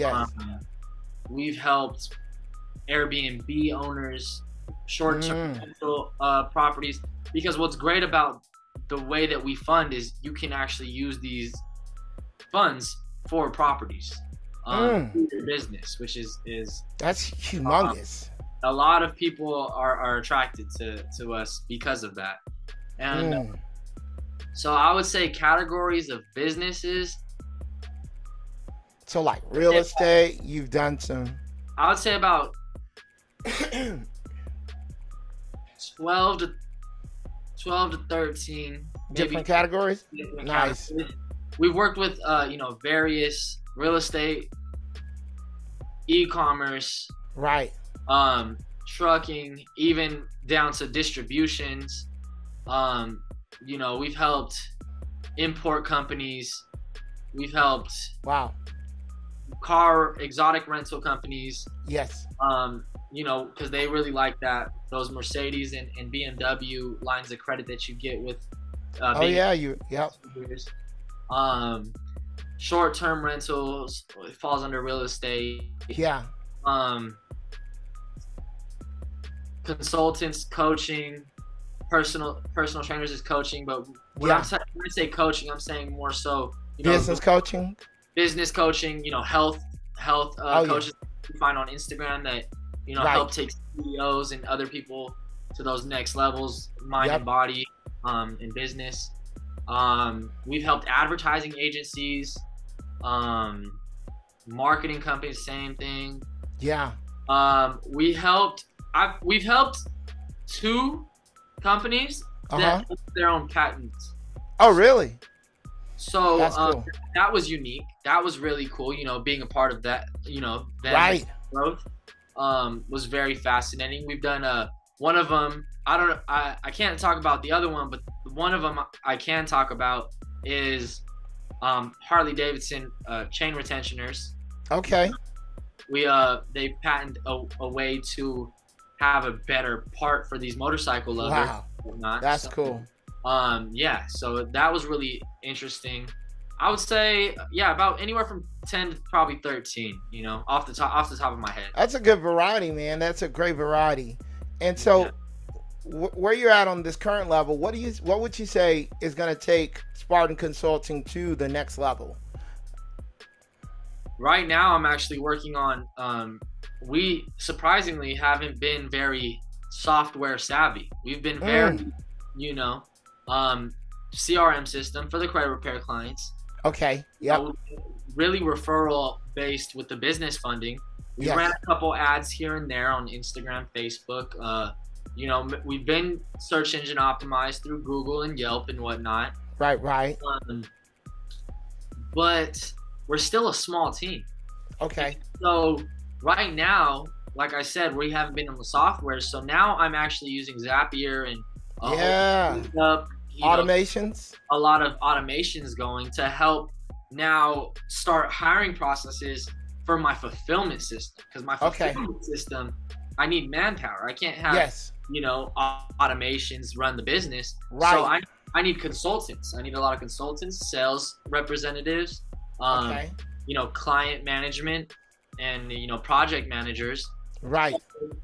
We've helped Airbnb owners, short-term rental properties. Because what's great about the way that we fund is you can actually use these funds for properties, for your business, which is that's humongous. A lot of people are attracted to us because of that. And so I would say categories of businesses. So like real estate, you've done some. I would say about 12 to 13 different categories. Nice. Categories. We've worked with you know, various real estate, e-commerce, right, trucking, even down to distributions. You know, we've helped import companies. We've helped exotic rental companies. Yes. You know, because they really like those Mercedes and BMW lines of credit that you get with short-term rentals. It falls under real estate. consultants, coaching, personal trainers is coaching, but when I say coaching, I'm saying more so, business coaching, health coaches you find on Instagram that help take CEOs and other people to those next levels, mind and body, in business. We've helped advertising agencies, marketing companies, same thing. Yeah. We've helped 2 companies that have their own patents. Oh, really? So that's cool. That was unique. That was really cool. Being a part of that. Right. Growth was very fascinating. We've done one of them. I can't talk about the other one, but one of them I can talk about is Harley Davidson chain retentioners. Okay. They patent a way to have a better part for these motorcycle lovers. Wow. That's cool. So that was really interesting. I would say, about anywhere from 10 to probably 13, off the top of my head. That's a good variety, man. That's a great variety. And so where you're at on this current level, what would you say is going to take Spartan Consulting to the next level? Right now, I'm actually working on, we surprisingly haven't been very software savvy. We've been very, CRM system for the credit repair clients. Okay. Yeah. Really referral based with the business funding. We ran a couple ads here and there on Instagram, Facebook. We've been search engine optimized through Google and Yelp and whatnot. Right. But we're still a small team. Okay. So right now, like I said, we haven't been on the software. So now I'm actually using Zapier and automations. A lot of automations going to help now start hiring processes for my fulfillment system. Because my fulfillment system, I need manpower. I can't have automations run the business. Right. So I need consultants. I need a lot of consultants, sales representatives, client management, and project managers. Right.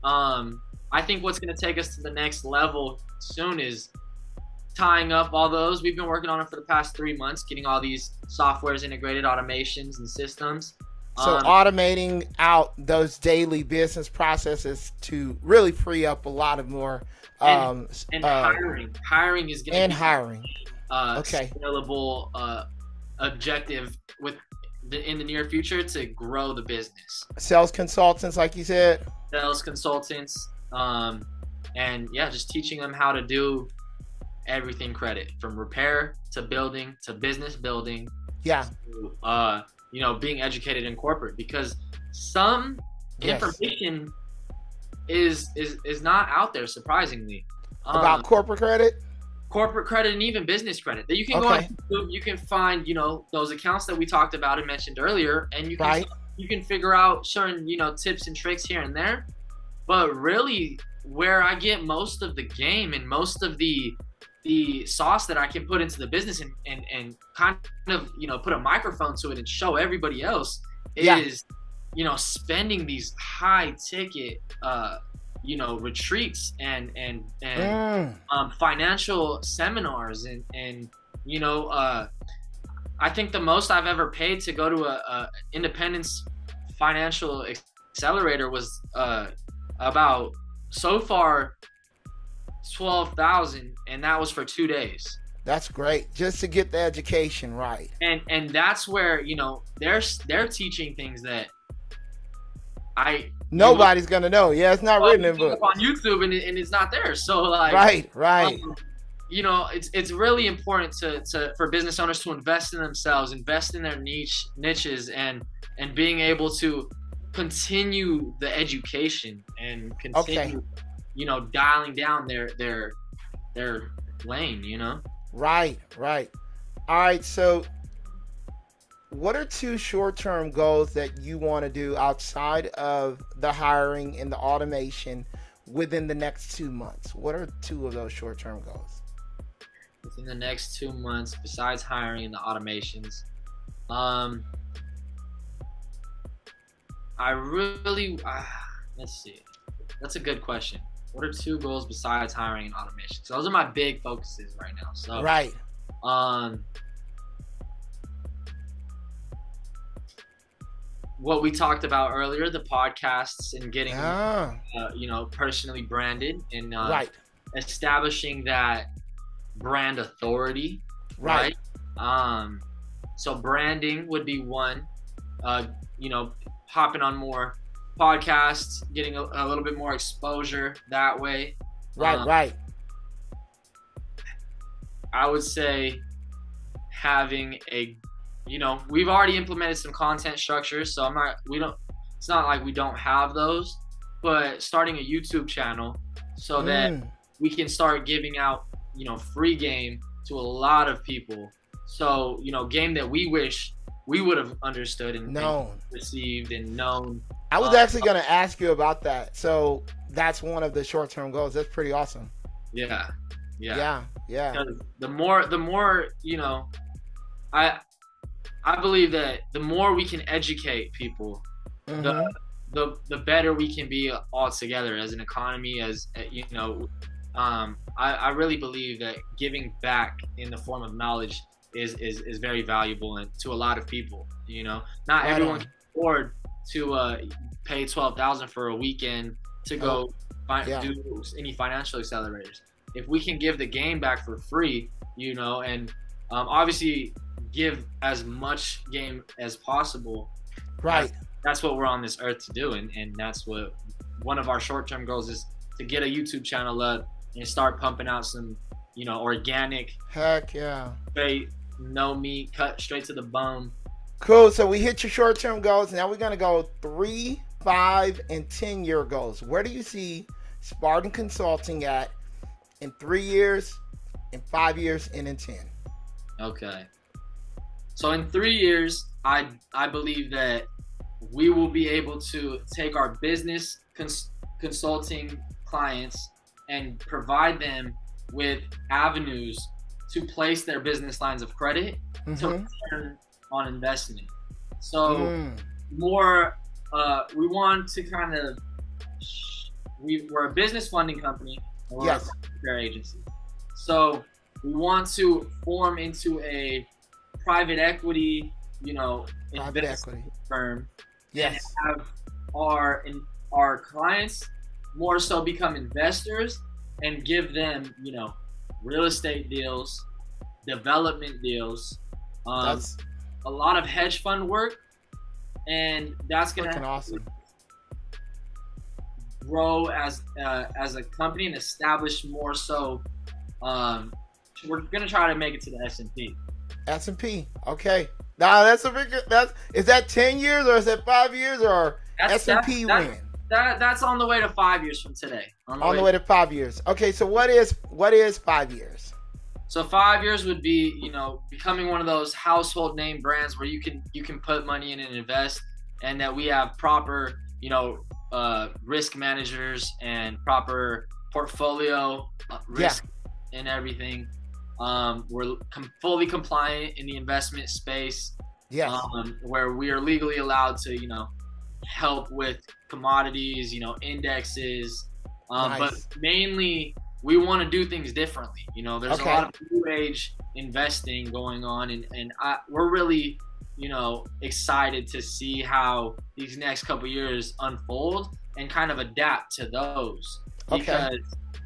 I think what's going to take us to the next level soon is tying up all those. We've been working on it for the past 3 months, getting all these softwares integrated, automations and systems. So automating out those daily business processes to really free up a lot of more hiring is going to be scalable objective in the near future to grow the business. Sales consultants, like you said. Sales consultants, and just teaching them how to do everything credit, from repair to building to business building. Yeah. To, being educated in corporate, because some information is not out there, surprisingly. About corporate credit? Corporate credit and even business credit. That you can go on YouTube, you can find, those accounts that we talked about and mentioned earlier, and you can figure out certain, tips and tricks here and there. But really, where I get most of the game and most of the sauce that I can put into the business and kind of, put a microphone to it and show everybody else is, spending these high ticket, retreats and financial seminars and I think the most I've ever paid to go to a independence financial accelerator was about, so far, $12,000, and that was for 2 days. That's great, just to get the education right. And that's where they're teaching things that nobody's gonna know. Yeah, it's not written in books on YouTube, and it's not there. So like, right. It's really important for business owners to invest in themselves, invest in their niches, and being able to continue the education and continue, dialing down their lane. Right. All right. So, what are 2 short-term goals that you want to do outside of the hiring and the automation within the next 2 months? What are 2 of those short-term goals? Within the next 2 months, besides hiring and the automations, I really, let's see. That's a good question. What are 2 goals besides hiring and automation? So those are my big focuses right now. So Right. What we talked about earlier, the podcasts and getting, personally branded and Right. establishing that brand authority. Right. So branding would be one. Hopping on more podcasts, getting a little bit more exposure that way. Right. I would say having we've already implemented some content structures, so it's not like we don't have those, but starting a YouTube channel so that we can start giving out, free game to a lot of people. So, game that we wish we would have understood and received and known. I was actually going to ask you about that. So that's one of the short-term goals. That's pretty awesome. Yeah. Because the more, I believe that the more we can educate people, the better we can be all together as an economy, I really believe that giving back in the form of knowledge is very valuable and to a lot of people. Not everyone can afford to pay $12,000 for a weekend to go do any financial accelerators. If we can give the game back for free, and obviously give as much game as possible. Right. That's what we're on this earth to do, and that's what one of our short-term goals is, to get a YouTube channel up and start pumping out some, organic. Heck yeah. Straight, no meat, cut straight to the bone. Cool. So we hit your short-term goals. Now we're gonna go 3, 5, and 10-year goals. Where do you see Spartan Consulting at in 3 years, in 5 years, and in 10? Okay. So in 3 years, I believe that we will be able to take our business consulting clients and provide them with avenues to place their business lines of credit to return on investment. So more, we want to kind of, we're a business funding company, and we're a care agency. So we want to form into a private equity, investment firm. Yes. And have our clients more so become investors and give them, real estate deals, development deals, a lot of hedge fund work, and that's gonna awesome. Grow as a company and establish more so. We're gonna try to make it to the S&P. S&P, okay. Now that's a big. Is that 10 years or is that 5 years or S&P win? That's on the way to 5 years from today. On the way to 5 years. Okay, so what is 5 years? So 5 years would be, becoming one of those household name brands where you can put money in and invest, and that we have proper, risk managers and proper portfolio risk and everything. We're fully compliant in the investment space. Yes. Where we are legally allowed to, help with commodities, indexes. Nice. But mainly we want to do things differently. There's a lot of new age investing going on, and we're really, excited to see how these next couple years unfold and kind of adapt to those. Because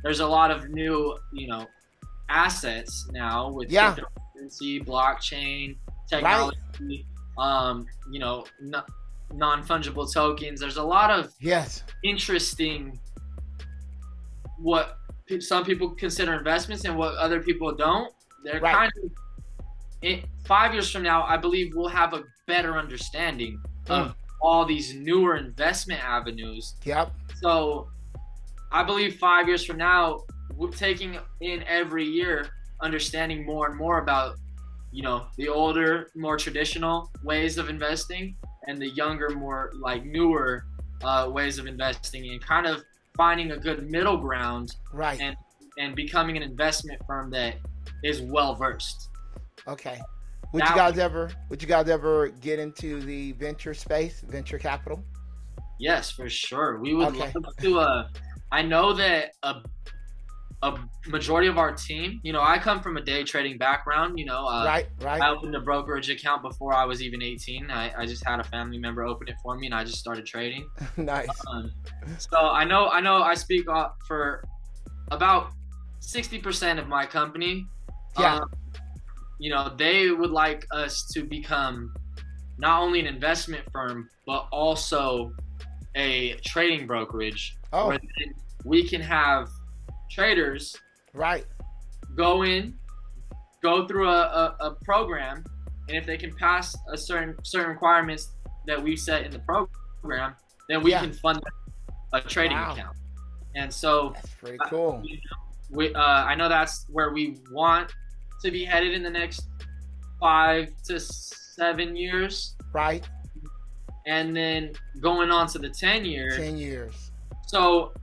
there's a lot of new, assets now with cryptocurrency, blockchain, technology, non-fungible tokens. There's a lot of interesting, what some people consider investments and what other people don't. They're kind of, 5 years from now, I believe we'll have a better understanding of all these newer investment avenues. Yep. So I believe 5 years from now, we're taking in every year, understanding more and more about, the older, more traditional ways of investing and the younger, more like newer ways of investing, and kind of finding a good middle ground, and becoming an investment firm that is well versed. Okay. Would you guys ever get into the venture space, venture capital? Yes, for sure. We would Okay. love to. I know that a majority of our team, I come from a day trading background. Right. I opened a brokerage account before I was even 18. I just had a family member open it for me, and I just started trading. Nice. So I know I speak for about 60% of my company. Yeah. They would like us to become not only an investment firm, but also a trading brokerage, where we can have traders go through a program, and if they can pass a certain requirements that we set in the program, then we can fund a trading account. And so that's pretty cool. I know that's where we want to be headed in the next 5 to 7 years. Right. And then going on to the 10 years. 10 years. So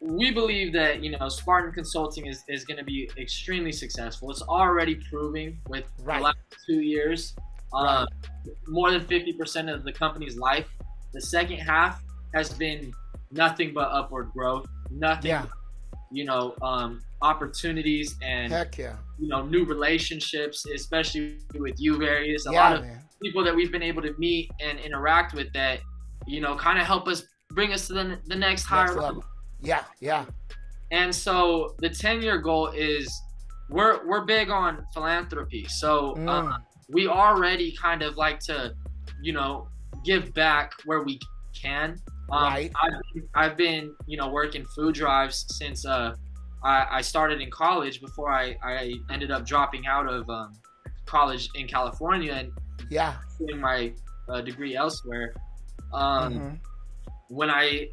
we believe that, Spartan Consulting is going to be extremely successful. It's already proving with the last 2 years, more than 50% of the company's life. The second half has been nothing but upward growth, nothing but, opportunities and new relationships, especially with you, Various. A lot of people that we've been able to meet and interact with that, kind of help us bring us to the next higher level. Yeah. And so the 10-year goal is we're big on philanthropy. So we already kind of like to, give back where we can. I've been, working food drives since I started in college, before I ended up dropping out of college in California and doing my degree elsewhere. When I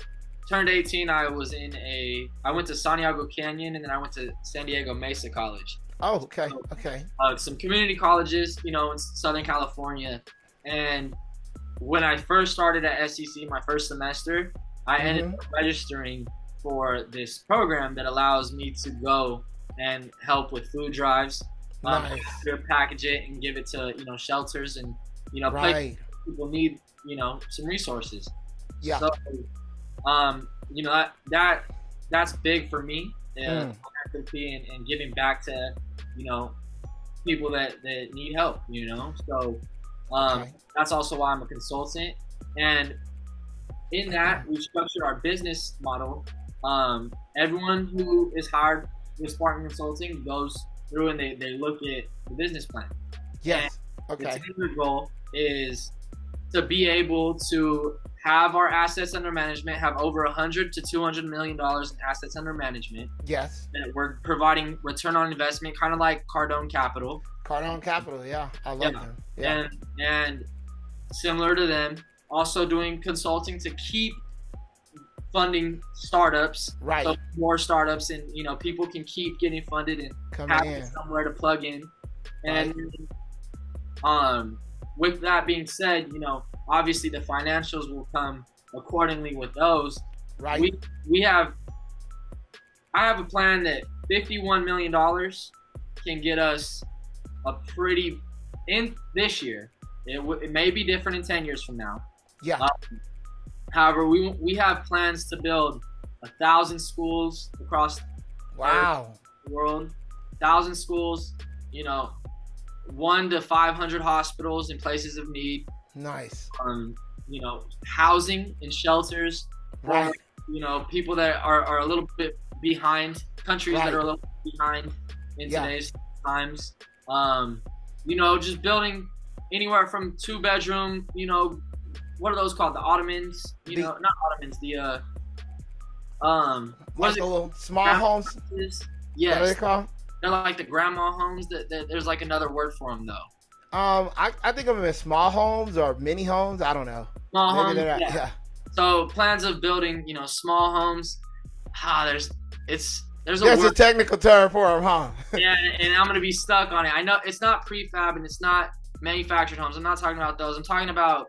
turned 18, I went to Santiago Canyon, and then I went to San Diego Mesa College. Oh, okay. Some community colleges, in Southern California. And when I first started at SEC, my first semester, I ended up registering for this program that allows me to go and help with food drives, package it and give it to shelters and places people need some resources. So that's big for me, philanthropy and giving back to people that need help. So that's also why I'm a consultant, and in that we've structured our business model. Everyone who is hired with Spartan Consulting goes through and they look at the business plan. Yes. And the 10-year goal is to be able to have our assets under management, have over $100 to $200 million in assets under management. Yes. And we're providing return on investment, kind of like Cardone Capital. Cardone Capital, yeah. I love them. Yeah. And similar to them, also doing consulting to keep funding startups, so more startups, and people can keep getting funded and having somewhere to plug in. And with that being said, obviously the financials will come accordingly with those. I have a plan that $51 million can get us a pretty in this year. It may be different in 10 years from now. However, we have plans to build 1,000 schools across the world. 1,000 schools, 1 to 500 hospitals in places of need. Nice. Housing and shelters for people that are a little bit behind, countries that are a little bit behind in today's times. Just building anywhere from 2-bedroom, what are those called? The Ottomans? Not Ottomans. The what is it? Small homes. Yes. What are they called? They're like the grandma homes. That there's like another word for them though. I think of them as small homes or mini homes. I don't know. Small homes. Yeah. So plans of building, small homes. There's a technical term for them, huh? Yeah, and I'm gonna be stuck on it. I know it's not prefab and it's not manufactured homes. I'm not talking about those. I'm talking about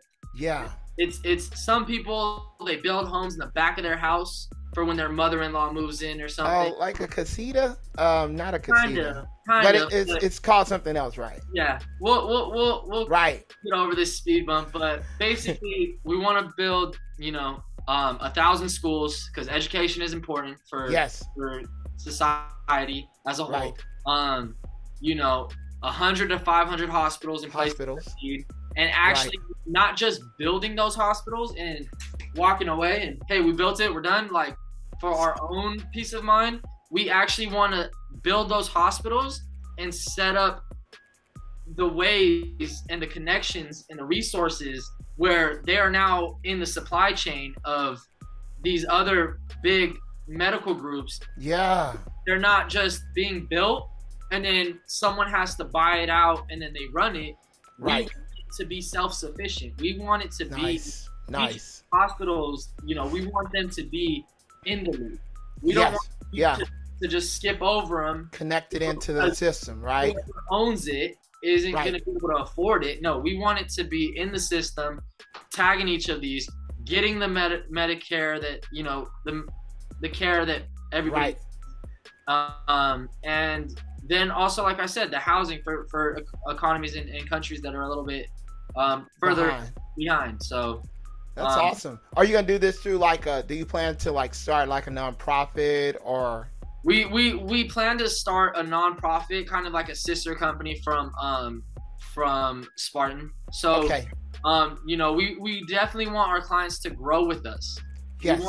It's some people, they build homes in the back of their house for when their mother-in-law moves in or something. Oh, like a casita? Not a casita. But it's called something else, right? Yeah. We'll get over this speed bump, but basically we want to build, 1,000 schools, because education is important for society as a whole. You know, 100 to 500 hospitals in place, and actually not just building those hospitals and walking away and, hey, we built it, we're done. Like, for our own peace of mind, we actually want to build those hospitals and set up the ways and the connections and the resources where they are now in the supply chain of these other big medical groups. Yeah. They're not just being built and then someone has to buy it out and then they run it. Right. We want it to be self-sufficient. We want it to be nice. Hospitals, you know, we want them to be in the loop. We don't want to just skip over them. Connected into the system, right? Whoever owns it isn't going to be able to afford it. No, we want it to be in the system, tagging each of these, getting the Medicare that, you know, the care that everybody and then also, like I said, the housing for economies in countries that are a little bit further behind. So that's awesome. Are you gonna do this through like do you plan to like start like a nonprofit, or? We plan to start a nonprofit, kind of like a sister company from Spartan. So you know, we definitely want our clients to grow with us. Yes.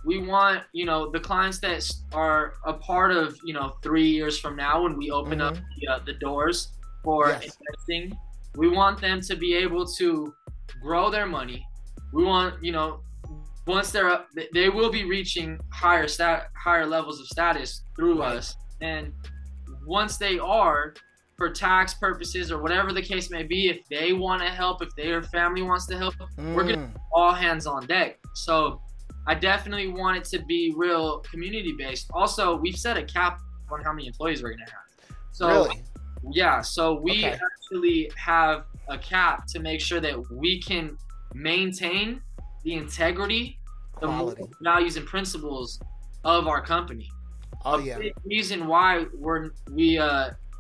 We want, you know, the clients that are a part of, you know, 3 years from now when we open up the doors for investing, we want them to be able to grow their money. We want, you know, once they're up, they will be reaching higher levels of status through us. And once they are, for tax purposes or whatever the case may be, if they want to help, if their family wants to help, we're going to all hands on deck. So I definitely want it to be real community based. Also, we've set a cap on how many employees we're going to have. So so we actually have a cap to make sure that we can maintain the integrity, the moral values and principles of our company. A big reason why we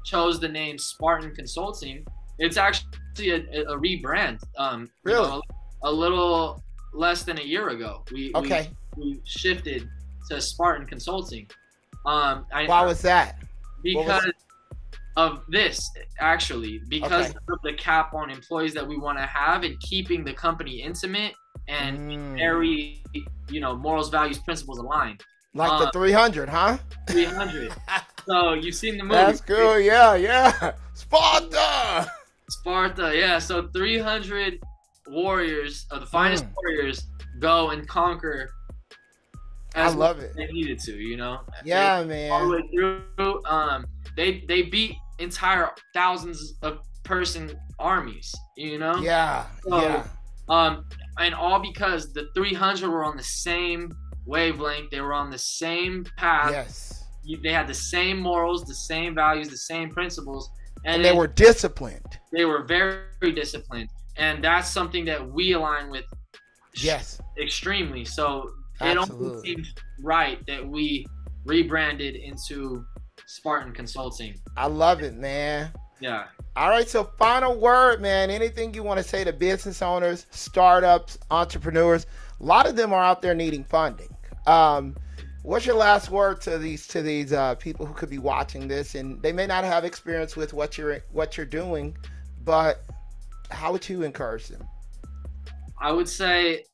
chose the name Spartan Consulting, it's actually a rebrand. You know, a little less than a year ago, we shifted to Spartan Consulting. Why was that? Because of this, actually, because of the cap on employees that we want to have and keeping the company intimate and very, you know, morals, values, principles aligned. Like the 300, huh? 300. So you've seen the movie. That's cool. Yeah. Sparta. Yeah. So 300 warriors, the finest warriors, go and conquer. I love it. They needed to, you know. Yeah, man. All the way through, they beat entire thousands of person armies, you know. And all because the 300 were on the same wavelength. They were on the same path. They had the same morals, the same values, the same principles, and they were disciplined. They were very disciplined, and that's something that we align with. Extremely. So it only seems right that we rebranded into Spartan Consulting. I love it, man. Yeah. All right, so final word, man. Anything you want to say to business owners, startups, entrepreneurs? A lot of them are out there needing funding. What's your last word to these people who could be watching this, and they may not have experience with what you're doing, but how would you encourage them? I would say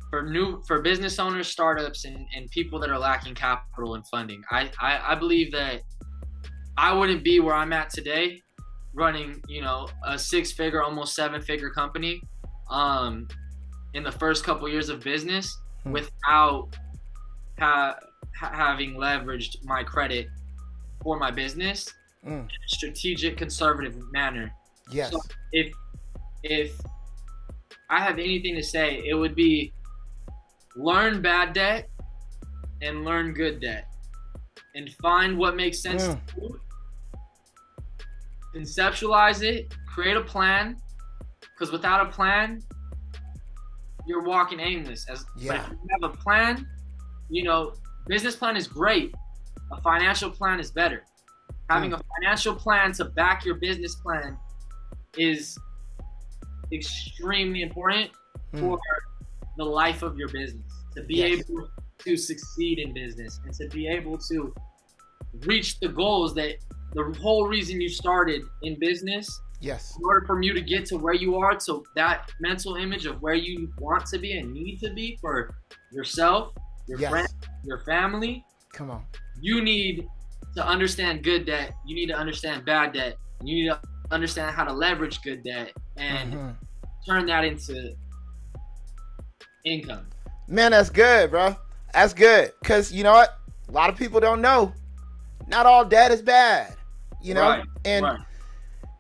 for business owners, startups, and people that are lacking capital and funding, I believe that I wouldn't be where I'm at today, running, you know, a 6-figure, almost 7-figure company, in the first couple years of business without having leveraged my credit for my business in a strategic, conservative manner. So if I have anything to say, it would be learn bad debt and learn good debt, and find what makes sense to you. Conceptualize it, create a plan, because without a plan, you're walking aimless. But if you have a plan, you know, business plan is great. A financial plan is better. Having a financial plan to back your business plan is extremely important. for the life of your business, to be able to succeed in business, and to be able to reach the goals that the whole reason you started in business. Yes. In order for you to get to where you are, so that mental image of where you want to be and need to be for yourself, your friends, your family. Come on. You need to understand good debt. You need to understand bad debt. You need to understand how to leverage good debt and turn that into income. Man, that's good, bro. That's good. Because you know what? A lot of people don't know. Not all debt is bad. You know? And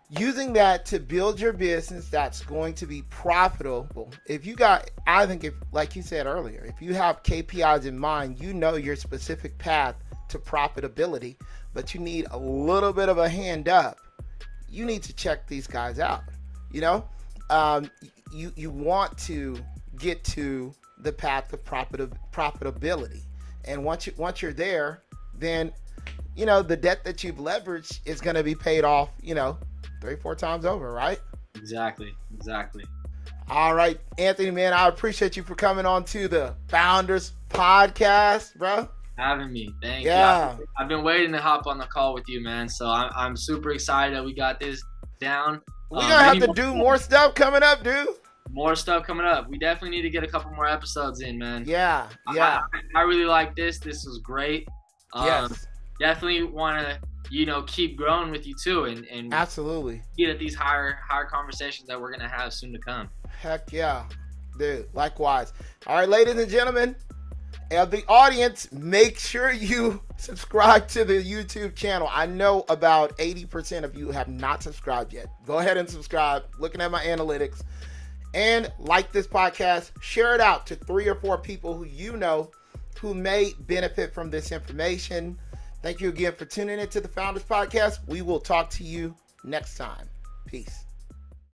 using that to build your business that's going to be profitable. If you got, I think, if, like you said earlier, if you have KPIs in mind, you know your specific path to profitability, but you need a little bit of a hand up. You need to check these guys out. You know, you want to get to the path of profitability, and once you're there, then you know the debt that you've leveraged is going to be paid off. You know, 3-4 times over, right? Exactly. All right, Anthony, man, I appreciate you for coming on to the Founders Podcast, bro. Having me, thank you. I've been waiting to hop on the call with you, man. So I'm super excited that we got this down. We're gonna have to do more stuff coming up, dude. More stuff coming up. We definitely need to get a couple more episodes in, man. Yeah. I really like this. This was great. Yes. Definitely want to, you know, keep growing with you too, and absolutely get at these higher conversations that we're gonna have soon to come. Heck yeah, dude. Likewise. All right, ladies and gentlemen, and the audience, make sure you subscribe to the YouTube channel. I know about 80% of you have not subscribed yet. Go ahead and subscribe. Looking at my analytics, and like this podcast. Share it out to 3 or 4 people who you know who may benefit from this information. Thank you again for tuning into the Founders Podcast. We will talk to you next time. Peace.